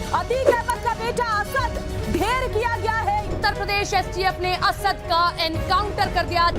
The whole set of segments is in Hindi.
अतीक अहमद का बेटा असद ढेर किया गया है। उत्तर प्रदेश एसटीएफ ने असद का एनकाउंटर कर दिया।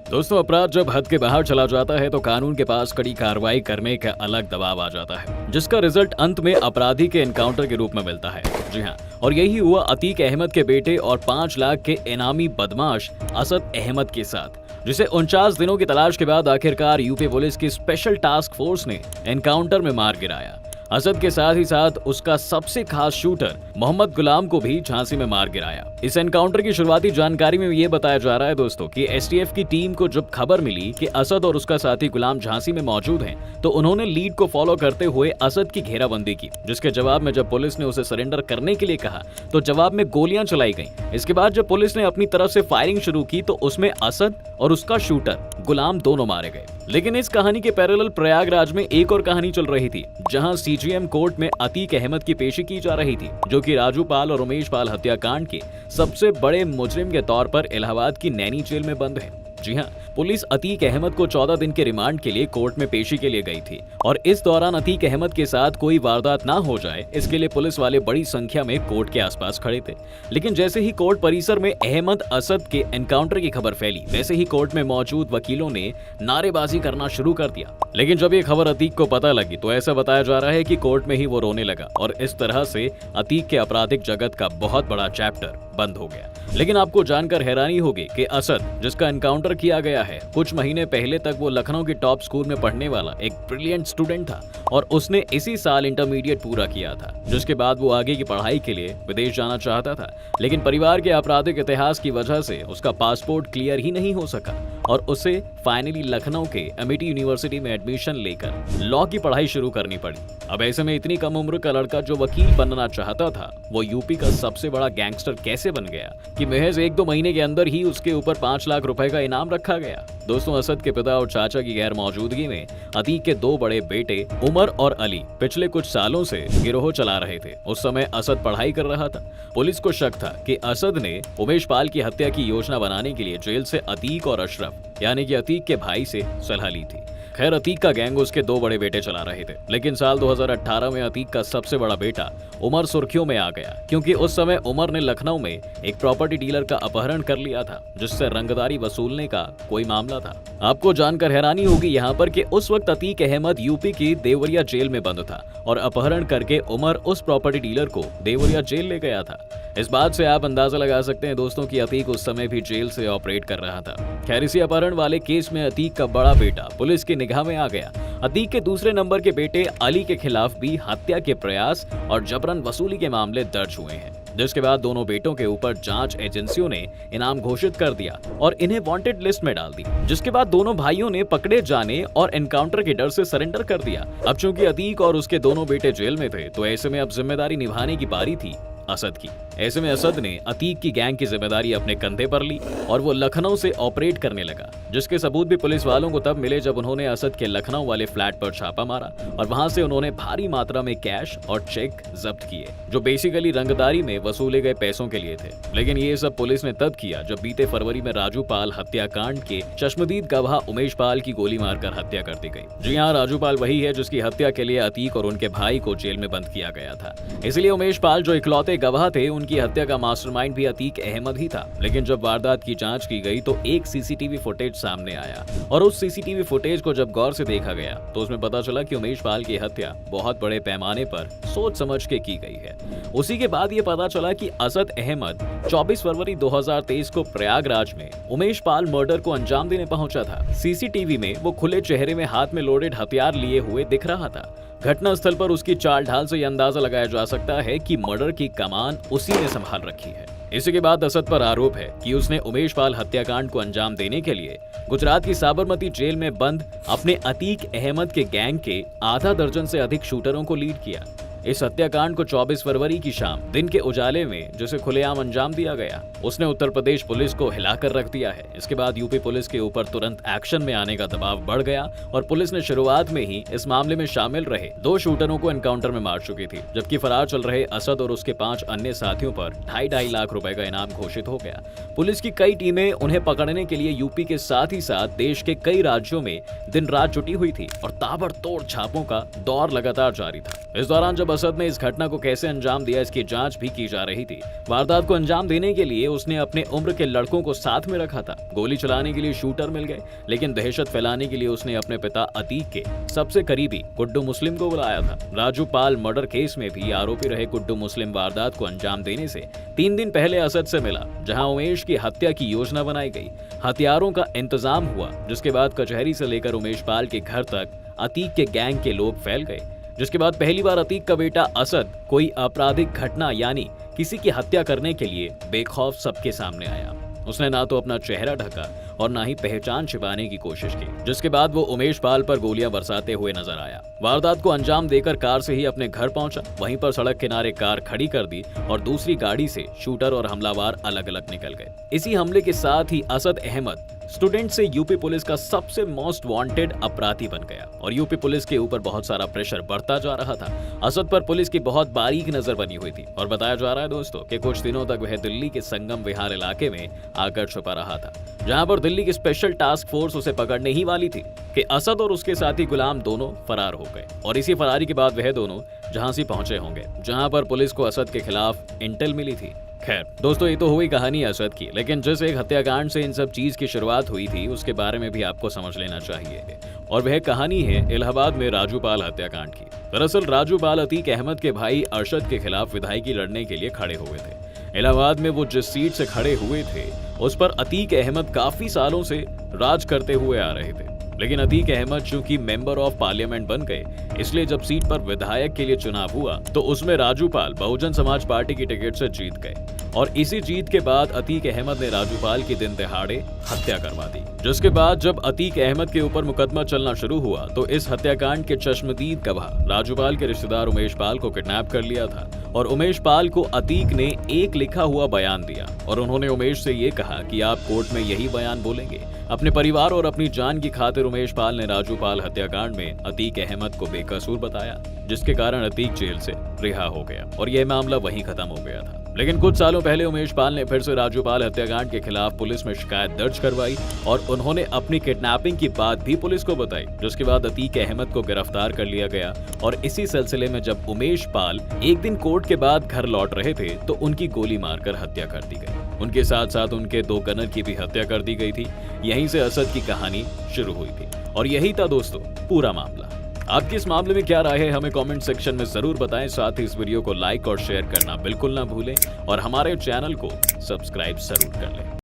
दोस्तों, अपराध जब हद के बाहर चला जाता है तो कानून के पास कड़ी कार्रवाई करने का अलग दबाव आ जाता है, जिसका रिजल्ट अंत में अपराधी के एनकाउंटर के रूप में मिलता है। जी हाँ, और यही हुआ अतीक अहमद के बेटे और 5 लाख के इनामी बदमाश असद अहमद के साथ, जिसे 49 दिनों की तलाश के बाद आखिरकार यूपी पुलिस की स्पेशल टास्क फोर्स ने एनकाउंटर में मार गिराया। असद के साथ ही साथ उसका सबसे खास शूटर मोहम्मद गुलाम को भी झांसी में मार गिराया। इस एनकाउंटर की शुरुआती जानकारी में ये बताया जा रहा है दोस्तों कि एसटीएफ की टीम को जब खबर मिली कि असद और उसका साथी गुलाम झांसी में मौजूद हैं, तो उन्होंने लीड को फॉलो करते हुए असद की घेराबंदी की, जिसके जवाब में जब पुलिस ने उसे सरेंडर करने के लिए कहा तो जवाब में गोलियां चलाई गईं। इसके बाद जब पुलिस ने अपनी तरफ से फायरिंग शुरू की तो उसमें असद और उसका शूटर गुलाम दोनों मारे गए। लेकिन इस कहानी के पैरेलल प्रयागराज में एक और कहानी चल रही थी, जहां सीजीएम कोर्ट में अतीक अहमद की पेशी की जा रही थी, जो कि राजू पाल और उमेश पाल हत्याकांड के सबसे बड़े मुजरिम के तौर पर इलाहाबाद की नैनी जेल में बंद है। जी हाँ, पुलिस अतीक अहमद को 14 दिन के रिमांड के लिए कोर्ट में पेशी के लिए गई थी और इस दौरान अतीक अहमद के साथ कोई वारदात ना हो जाए, इसके लिए पुलिस वाले बड़ी संख्या में कोर्ट के आसपास खड़े थे। लेकिन जैसे ही कोर्ट परिसर में अहमद असद के एनकाउंटर की खबर फैली, वैसे ही कोर्ट में मौजूद वकीलों ने नारेबाजी करना शुरू कर दिया। लेकिन जब ये खबर अतीक को पता लगी तो ऐसा बताया जा रहा है कि कोर्ट में ही वो रोने लगा और इस तरह से अतीक के आपराधिक जगत का बहुत बड़ा चैप्टर बंद हो गया। लेकिन आपको जानकर हैरानी होगी कि असद, जिसका एनकाउंटर किया गया है, कुछ महीने पहले तक वो लखनऊ की टॉप स्कूल में पढ़ने वाला एक ब्रिलियंट स्टूडेंट था और उसने इसी साल इंटरमीडिएट पूरा किया था, जिसके बाद वो आगे की पढ़ाई के लिए विदेश जाना चाहता था। लेकिन परिवार के आपराधिक इतिहास की वजह से उसका पासपोर्ट क्लियर ही नहीं हो सका और उसे फाइनली लखनऊ के एमिटी यूनिवर्सिटी में एडमिशन लेकर लॉ की पढ़ाई शुरू करनी पड़ी। अब ऐसे में इतनी कम उम्र का लड़का जो वकील बनना चाहता था, वो यूपी का सबसे बड़ा गैंगस्टर कैसे बन गया कि महज 1-2 महीने के अंदर ही उसके ऊपर 5 लाख रुपए का इनाम रखा गया। दोस्तों, असद के पिता और चाचा की गैर मौजूदगी में अतीक के 2 बड़े बेटे उमर और अली पिछले कुछ सालों से गिरोह चला रहे थे। उस समय असद पढ़ाई कर रहा था। पुलिस को शक था कि असद ने उमेश पाल की हत्या की योजना बनाने के लिए जेल से अतीक और अशरफ यानी कि अतीक के भाई से सलाह ली थी। खैर, अतीक का गैंग उसके 2 बड़े बेटे चला रहे थे, लेकिन साल 2018 में अतीक का सबसे बड़ा बेटा उमर सुर्खियों में आ गया, क्योंकि उस समय उमर ने लखनऊ में एक प्रॉपर्टी डीलर का अपहरण कर लिया था, जिससे रंगदारी वसूलने का कोई मामला था। आपको जानकर हैरानी होगी यहाँ पर कि उस वक्त अतीक अहमद यूपी की देवरिया जेल में बंद था और अपहरण करके उमर उस प्रॉपर्टी डीलर को देवरिया जेल ले गया था। इस बात से आप अंदाजा लगा सकते हैं दोस्तों कि अतीक उस समय भी जेल से ऑपरेट कर रहा था। खैर, इसी अपहरण वाले केस में अतीक का बड़ा बेटा पुलिस की निगाह में आ गया। अतीक के दूसरे नंबर के बेटे अली के खिलाफ भी हत्या के प्रयास और जबरन वसूली के मामले दर्ज हुए हैं, जिसके बाद दोनों बेटों के ऊपर जांच एजेंसियों ने इनाम घोषित कर दिया और इन्हें वांटेड लिस्ट में डाल दी, जिसके बाद दोनों भाइयों ने पकड़े जाने और एनकाउंटर के डर से सरेंडर कर दिया। अब चूंकि अतीक और उसके दोनों बेटे जेल में थे, तो ऐसे में अब जिम्मेदारी निभाने की बारी थी असद की। ऐसे में असद ने अतीक की गैंग की जिम्मेदारी अपने कंधे पर ली और वो लखनऊ से ऑपरेट करने लगा, जिसके सबूत भी पुलिस वालों को तब मिले जब उन्होंने असद के लखनऊ वाले फ्लैट पर छापा मारा और वहां से उन्होंने भारी मात्रा में कैश और चेक जब्त किए, जो बेसिकली रंगदारी में वसूले गए पैसों के लिए थे। लेकिन ये सब पुलिस ने तब किया जब बीते फरवरी में राजू पाल हत्याकांड के चश्मदीद गवाह उमेश पाल की गोली मारकर हत्या कर दी गई। जी हाँ, राजू पाल वही है जिसकी हत्या के लिए अतीक और उनके भाई को जेल में बंद किया गया था। इसलिए उमेश पाल जो इकलौते गवाह थे, उनकी हत्या का मास्टरमाइंड भी अतीक अहमद ही था। लेकिन जब वारदात की जांच की गई तो एक सीसीटीवी फुटेज सामने आया और उस सीसीटीवी फुटेज को जब गौर से देखा गया तो उसमें पता चला कि उमेश पाल की हत्या बहुत बड़े पैमाने पर सोच समझ के की गई है। उसी के बाद ये पता चला कि असद अहमद 24 फरवरी 2023 को प्रयागराज में उमेश पाल मर्डर को अंजाम देने पहुंचा था। सीसीटीवी में वो खुले चेहरे में हाथ में लोडेड हथियार लिए हुए दिख रहा था। घटना स्थल पर उसकी चाल ढाल से यह अंदाजा लगाया जा सकता है कि मर्डर की कमान उसी ने संभाल रखी है। इसी के बाद असद पर आरोप है कि उसने उमेश पाल हत्याकांड को अंजाम देने के लिए गुजरात की साबरमती जेल में बंद अपने अतीक अहमद के गैंग के आधा दर्जन से अधिक शूटरों को लीड किया। इस हत्याकांड को 24 फरवरी की शाम दिन के उजाले में जिसे खुलेआम अंजाम दिया गया, उसने उत्तर प्रदेश पुलिस को हिलाकर रख दिया है। इसके बाद यूपी पुलिस के ऊपर तुरंत एक्शन में आने का दबाव बढ़ गया और पुलिस ने शुरुआत में ही इस मामले में शामिल रहे 2 शूटरों को एनकाउंटर में मार चुकी थी, जबकि फरार चल रहे असद और उसके 5 अन्य साथियों पर 2.5 लाख रुपए का इनाम घोषित हो गया। पुलिस की कई टीमें उन्हें पकड़ने के लिए यूपी के साथ ही साथ देश के कई राज्यों में दिन रात जुटी हुई थी और ताबड़तोड़ छापों का दौर लगातार जारी था। इस दौरान जब असद ने इस घटना को कैसे अंजाम दिया, इसकी जांच भी की जा रही थी। वारदात को अंजाम देने के लिए उसने अपने उम्र के लड़कों को साथ में रखा था। गोली चलाने के लिए शूटर मिल गए, लेकिन दहशत फैलाने के लिए उसने अपने पिता अतीक के सबसे करीबी गुड्डू मुस्लिम को बुलाया था। राजू पाल मर्डर केस में भी आरोपी रहे गुड्डू मुस्लिम वारदात को अंजाम देने से 3 दिन पहले असद से मिला, जहां उमेश की हत्या की योजना बनाई गई। हथियारों का इंतजाम हुआ, जिसके बाद कचहरी से लेकर उमेश पाल के घर तक अतीक के गैंग के लोग फैल गए। जिसके बाद पहली बार अतीक का बेटा असद कोई आपराधिक घटना यानी किसी की हत्या करने के लिए बेखौफ सबके सामने आया। उसने ना तो अपना चेहरा ढका और ना ही पहचान छिपाने की कोशिश की, जिसके बाद वो उमेश पाल पर गोलियां बरसाते हुए नजर आया। वारदात को अंजाम देकर कार से ही अपने घर पहुंचा, वहीं पर सड़क किनारे कार खड़ी कर दी और दूसरी गाड़ी से शूटर और हमलावर अलग अलग निकल गए। इसी हमले के साथ ही असद अहमद स्टूडेंट से यूपी पुलिस का सबसे मोस्ट वांटेड अपराधी बन गया और यूपी पुलिस के ऊपर बहुत सारा प्रेशर बढ़ता जा रहा था। असद पर पुलिस की बहुत बारीक नजर बनी हुई थी और बताया जा रहा है दोस्तों कि कुछ दिनों तक वह दिल्ली के संगम विहार इलाके में आकर छुपा रहा था, जहां पर दिल्ली की स्पेशल टास्क फोर्स उसे पकड़ने ही वाली थी कि असद और उसके साथी गुलाम दोनों फरार हो गए और इसी फरारी के बाद वह दोनों झांसी पहुंचे होंगे, जहां पर पुलिस को असद के खिलाफ इंटेल मिली थी। खैर दोस्तों, ये तो हुई कहानी असद की, लेकिन जिस एक हत्याकांड से इन सब चीज की शुरुआत हुई थी उसके बारे में भी आपको समझ लेना चाहिए और वह कहानी है इलाहाबाद में राजू पाल हत्याकांड की। दरअसल राजू पाल अतीक अहमद के भाई अरशद के खिलाफ विधायकी लड़ने के लिए खड़े हुए थे। इलाहाबाद में वो जिस सीट से खड़े हुए थे उस पर अतीक अहमद काफी सालों से राज करते हुए आ रहे थे, लेकिन अतीक अहमद चूंकि मेंबर ऑफ पार्लियामेंट बन गए, इसलिए जब सीट पर विधायक के लिए चुनाव हुआ तो उसमें राजू पाल बहुजन समाज पार्टी की टिकट से जीत गए और इसी जीत के बाद अतीक अहमद ने राजू पाल की दिन दहाड़े हत्या करवा दी। जिसके बाद जब अतीक अहमद के ऊपर मुकदमा चलना शुरू हुआ तो इस हत्याकांड के चश्मदीद गवाह राजू पाल के रिश्तेदार उमेश पाल को किडनैप कर लिया था और उमेश पाल को अतीक ने एक लिखा हुआ बयान दिया और उन्होंने उमेश से ये कहा कि आप कोर्ट में यही बयान बोलेंगे। अपने परिवार और अपनी जान की खातिर उमेश पाल ने राजू पाल हत्याकांड में अतीक अहमद को बेकसूर बताया, जिसके कारण अतीक जेल से रिहा हो गया और यह मामला वहीं खत्म हो गया था। लेकिन कुछ सालों पहले उमेश पाल ने फिर से राजू पाल हत्याकांड के खिलाफ पुलिस में शिकायत दर्ज करवाई और उन्होंने अपनी किडनैपिंग की बात भी पुलिस को बताई, जिसके बाद अतीक अहमद को गिरफ्तार कर लिया गया और इसी सिलसिले में जब उमेश पाल एक दिन कोर्ट के बाद घर लौट रहे थे तो उनकी गोली मारकर हत्या कर दी गई। उनके साथ साथ उनके 2 गनर की भी हत्या कर दी गई थी। यहीं से असद की कहानी शुरू हुई थी और यही था दोस्तों पूरा मामला। आपकी इस मामले में क्या राय है हमें कमेंट सेक्शन में जरूर बताएं। साथ ही इस वीडियो को लाइक और शेयर करना बिल्कुल ना भूलें और हमारे चैनल को सब्सक्राइब जरूर कर लें।